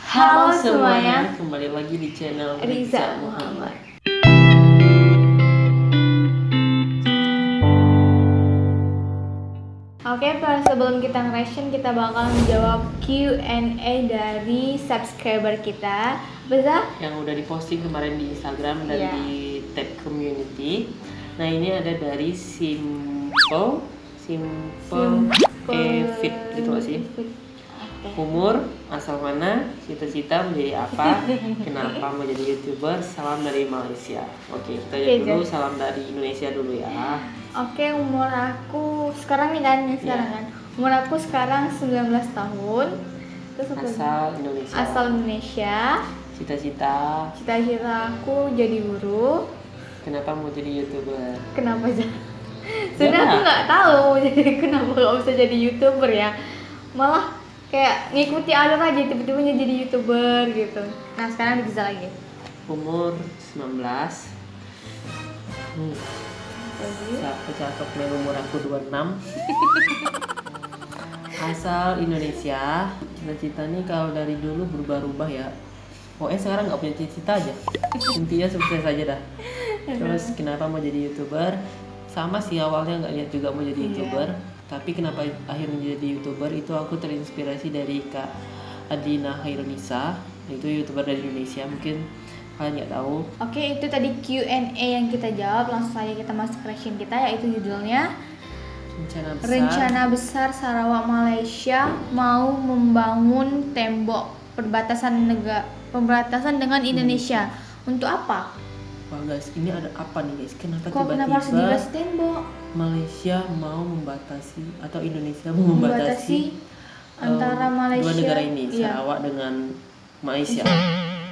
Halo semuanya, kembali lagi di channel Riza Muhammad. Oke, sebelum kita nge-reaction, kita bakal menjawab Q&A dari subscriber kita. Beza? Yang udah diposting kemarin di Instagram dan di tab community. Nah, ini ada dari Simple Fit gitu gak sih? Umur, asal mana, cita-cita menjadi apa, kenapa mau jadi YouTuber, salam dari Malaysia. Oke, kita jawab dulu, salam dari Indonesia dulu ya. Oke, umur aku sekarang nih kan, kan. Umur aku sekarang 19 tahun. Terus asal Indonesia. Asal Indonesia. Cita-cita aku jadi guru. Kenapa mau jadi YouTuber? Kenapa aja? Sebenarnya aku nggak tahu jadi kenapa nggak bisa jadi YouTuber ya. Malah kayak ngikuti alur aja, tiba-tiba jadi YouTuber gitu. Nah, sekarang bisa lagi. Umur 19. Cakep main umur aku 26. Asal Indonesia. Cita-cita nih kalau dari dulu berubah-ubah ya. Pokoknya sekarang nggak punya cita-cita aja. Intinya sukses aja dah. Terus kenapa mau jadi YouTuber? Sama sih, awalnya nggak lihat juga mau jadi YouTuber. Tapi kenapa akhirnya jadi YouTuber itu aku terinspirasi dari Kak Adina Khairunisa, itu YouTuber dari Indonesia, mungkin kalian nggak tahu. Oke, itu tadi Q&A yang kita jawab. Langsung saja kita masuk reaction kita, yaitu judulnya Rencana Besar Sarawak Malaysia mau membangun tembok perbatasan dengan Indonesia. Untuk apa? Wah guys, ini ada apa nih guys? Kenapa tiba-tiba harus dikasih tembok? Malaysia mau membatasi atau Indonesia mau membatasi antara Malaysia dua negara ini, Sarawak dengan Malaysia.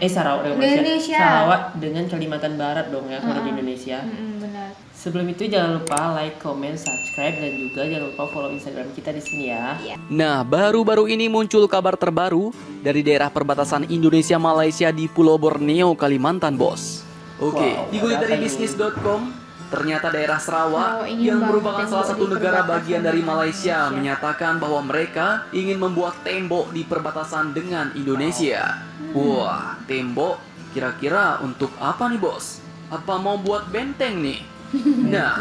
Sarawak dengan Kalimantan Barat dong ya kalau di Indonesia. Benar. Sebelum itu jangan lupa like, comment, subscribe dan juga jangan lupa follow Instagram kita di sini ya. Nah, baru-baru ini muncul kabar terbaru dari daerah perbatasan Indonesia Malaysia di Pulau Borneo, Kalimantan, Bos. Oke, dikutip dari bisnis.com, ternyata daerah Sarawak yang merupakan salah satu negara bagian dari Malaysia menyatakan bahwa mereka ingin membuat tembok di perbatasan dengan Indonesia. Wah, tembok kira-kira untuk apa nih, Bos? Apa mau buat benteng nih? Nah,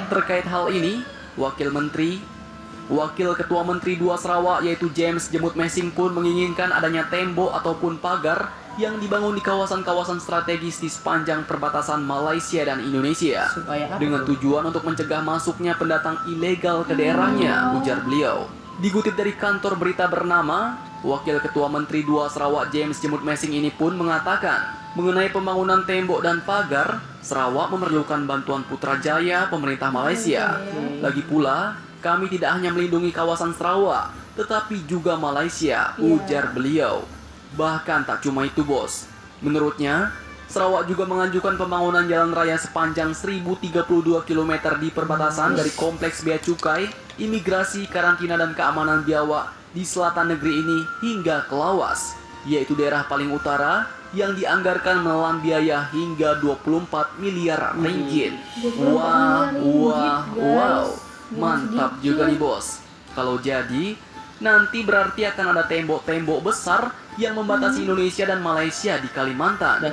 terkait hal ini, Wakil Ketua Menteri 2 Sarawak yaitu James Jemut Mesing pun menginginkan adanya tembok ataupun pagar yang dibangun di kawasan-kawasan strategis di sepanjang perbatasan Malaysia dan Indonesia dengan tujuan untuk mencegah masuknya pendatang ilegal ke daerahnya, ujar beliau. Dikutip dari kantor berita bernama, Wakil Ketua Menteri 2 Sarawak James Jemut Mesing ini pun mengatakan mengenai pembangunan tembok dan pagar, Sarawak memerlukan bantuan Putrajaya pemerintah Malaysia. Lagi pula, kami tidak hanya melindungi kawasan Sarawak, tetapi juga Malaysia, ujar beliau. Bahkan tak cuma itu, Bos. Menurutnya, Sarawak juga mengajukan pembangunan jalan raya sepanjang 1032 km di perbatasan dari Kompleks Bea Cukai, Imigrasi, Karantina dan Keamanan Biawak di selatan negeri ini hingga ke Lawas, yaitu daerah paling utara yang dianggarkan menelan biaya hingga 24 miliar ringgit. Wow, mantap juga nih, Bos. Kalau jadi, nanti berarti akan ada tembok-tembok besar yang membatasi Indonesia dan Malaysia di Kalimantan.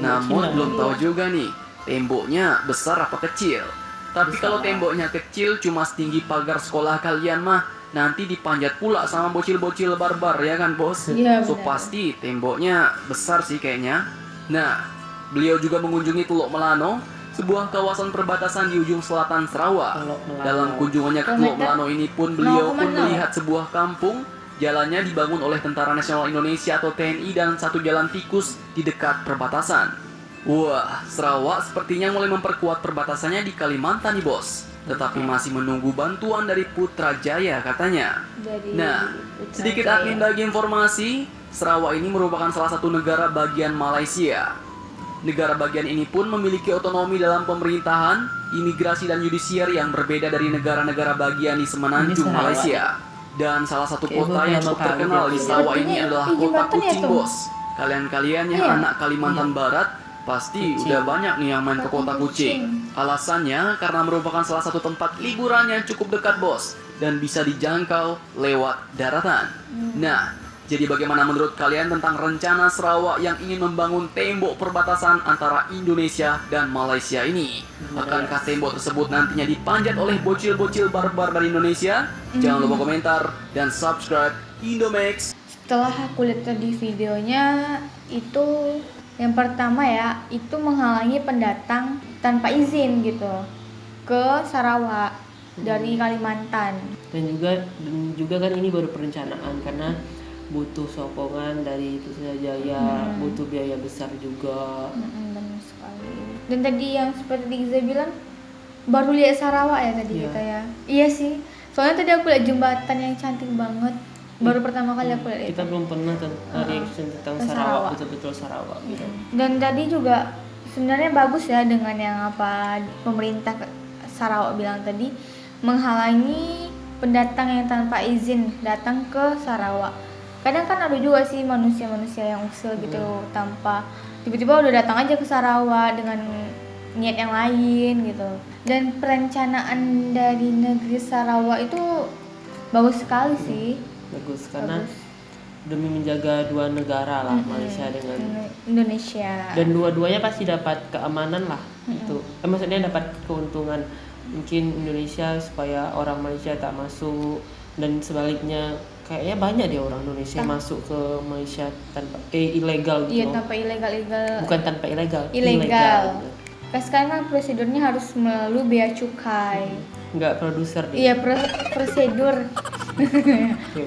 Namun belum tahu juga nih, temboknya besar apa kecil. Tapi kalau temboknya kecil cuma setinggi pagar sekolah kalian mah, nanti dipanjat pula sama bocil-bocil barbar ya kan, Bos? So pasti temboknya besar sih kayaknya. Nah, beliau juga mengunjungi Teluk Melano, sebuah kawasan perbatasan di ujung selatan Sarawak. Dalam kunjungannya ke Teluk Melano ini pun beliau pun melihat sebuah kampung. Jalannya dibangun oleh Tentara Nasional Indonesia atau TNI dan satu jalan tikus di dekat perbatasan. Wah, Sarawak sepertinya mulai memperkuat perbatasannya di Kalimantan nih, Bos. Tetapi masih menunggu bantuan dari Putrajaya katanya. Nah, sedikit admin bagi informasi, Sarawak ini merupakan salah satu negara bagian Malaysia. Negara bagian ini pun memiliki otonomi dalam pemerintahan, imigrasi dan yudisiar yang berbeda dari negara-negara bagian di semenanjung Malaysia. Dan salah satu kota yang cukup terkenal di Sarawak ini adalah Kota Kuching, Bos. Kalian-kalian yang anak Kalimantan Barat pasti udah banyak nih yang main ke Kota Kuching. Alasannya karena merupakan salah satu tempat liburan yang cukup dekat, Bos, dan bisa dijangkau lewat daratan. Nah, Jadi bagaimana menurut kalian tentang rencana Sarawak yang ingin membangun tembok perbatasan antara Indonesia dan Malaysia ini? Akankah tembok tersebut nantinya dipanjat oleh bocil-bocil barbar dari Indonesia? Jangan lupa komentar dan subscribe Indomax. Setelah aku lihat tadi videonya, itu yang pertama ya, itu menghalangi pendatang tanpa izin gitu ke Sarawak dari Kalimantan. Dan juga kan ini baru perencanaan karena butuh sokongan dari Putrajaya, butuh biaya besar juga. Benar sekali. Dan tadi yang seperti Giza bilang, baru lihat Sarawak ya tadi kita ya. Iya sih. Soalnya tadi aku lihat jembatan yang cantik banget. Baru pertama kali aku lihat. Kita belum pernah reaction tentang Sarawak, betul-betul Sarawak gitu. Dan tadi juga sebenarnya bagus ya dengan yang apa pemerintah Sarawak bilang tadi, menghalangi pendatang yang tanpa izin datang ke Sarawak. Kadang kan ada juga sih manusia-manusia yang usil gitu tanpa tiba-tiba udah datang aja ke Sarawak dengan niat yang lain gitu. Dan perencanaan dari negeri Sarawak itu bagus sekali sih. Bagus karena demi menjaga dua negara lah, Malaysia dengan Indonesia. Dan dua-duanya pasti dapat keamanan lah itu. Maksudnya dapat keuntungan. Mungkin Indonesia supaya orang Malaysia tak masuk, dan sebaliknya kayaknya banyak deh orang Indonesia masuk ke Malaysia tanpa ilegal gitu. Iya, tanpa ilegal. Bukan tanpa ilegal. Kan sekarang kan prosedurnya harus melalui bea cukai. Enggak produser deh. Iya, prosedur.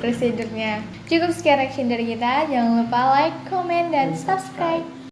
Prosedurnya. Cukup sekian reaction dari kita. Jangan lupa like, comment, dan subscribe.